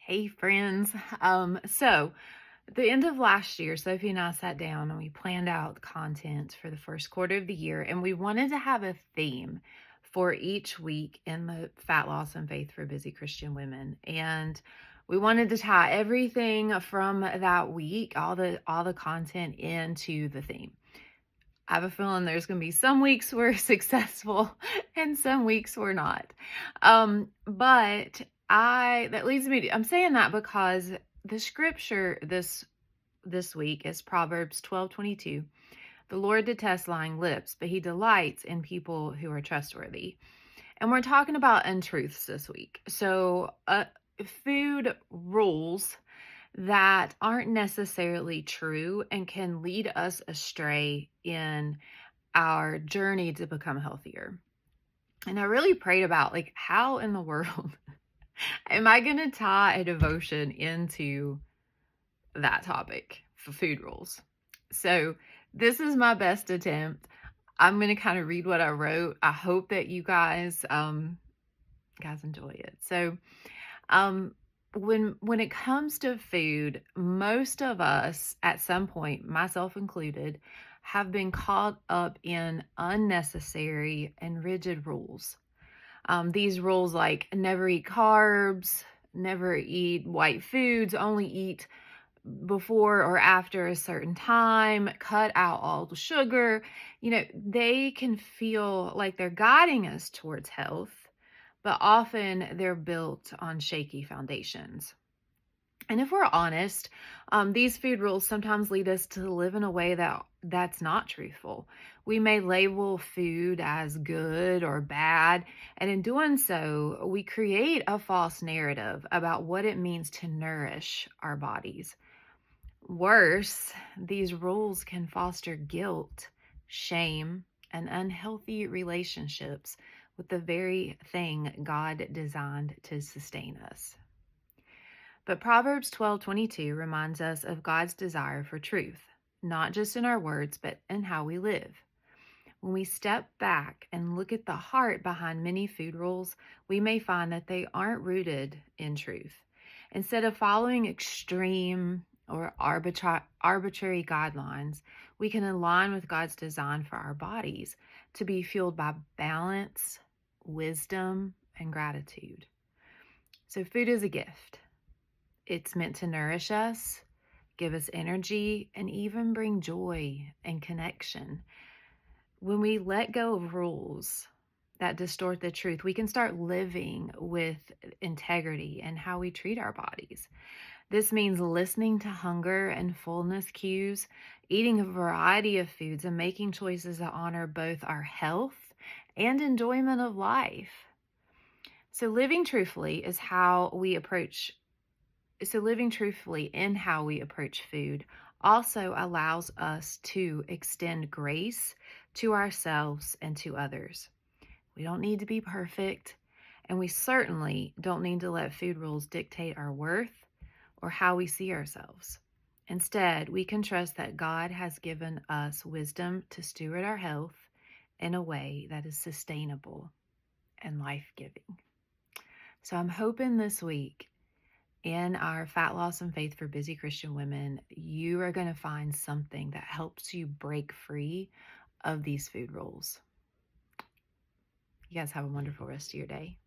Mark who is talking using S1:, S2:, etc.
S1: Hey friends. So at the end of last year, Sophie and I sat down and we planned out content for the first quarter of the year, and we wanted to have a theme for each week in the Fat Loss and Faith for Busy Christian Women. And we wanted to tie everything from that week, all the content into the theme. I have a feeling there's going to be some weeks we're successful and some weeks we're not. But that leads me to, I'm saying that because the scripture this week is Proverbs 12:22. The Lord detests lying lips, but he delights in people who are trustworthy. And we're talking about untruths this week. So, food rules that aren't necessarily true and can lead us astray in our journey to become healthier. And I really prayed about, like, how in the world am I going to tie a devotion into that topic for food rules? So this is my best attempt. I'm going to kind of read what I wrote. I hope that you guys enjoy it. So when it comes to food, most of us at some point, myself included, have been caught up in unnecessary and rigid rules. These rules like never eat carbs, never eat white foods, only eat before or after a certain time, cut out all the sugar. They can feel like they're guiding us towards health, but often they're built on shaky foundations. And if we're honest, these food rules sometimes lead us to live in a way that's not truthful. We may label food as good or bad, and in doing so, we create a false narrative about what it means to nourish our bodies. Worse, these rules can foster guilt, shame, and unhealthy relationships with the very thing God designed to sustain us. But Proverbs 12:22 reminds us of God's desire for truth, not just in our words, but in how we live. When we step back and look at the heart behind many food rules, we may find that they aren't rooted in truth. Instead of following extreme or arbitrary guidelines, we can align with God's design for our bodies to be fueled by balance, wisdom, and gratitude. So food is a gift. It's meant to nourish us, give us energy, and even bring joy and connection. When we let go of rules that distort the truth, we can start living with integrity in how we treat our bodies. This means listening to hunger and fullness cues, eating a variety of foods, and making choices that honor both our health and enjoyment of life. So living truthfully in how we approach food also allows us to extend grace to ourselves and to others. We don't need to be perfect, and we certainly don't need to let food rules dictate our worth or how we see ourselves. Instead, we can trust that God has given us wisdom to steward our health in a way that is sustainable and life-giving. So I'm hoping this week in our Fat Loss and Faith for Busy Christian Women, you are going to find something that helps you break free of these food rules. You guys have a wonderful rest of your day.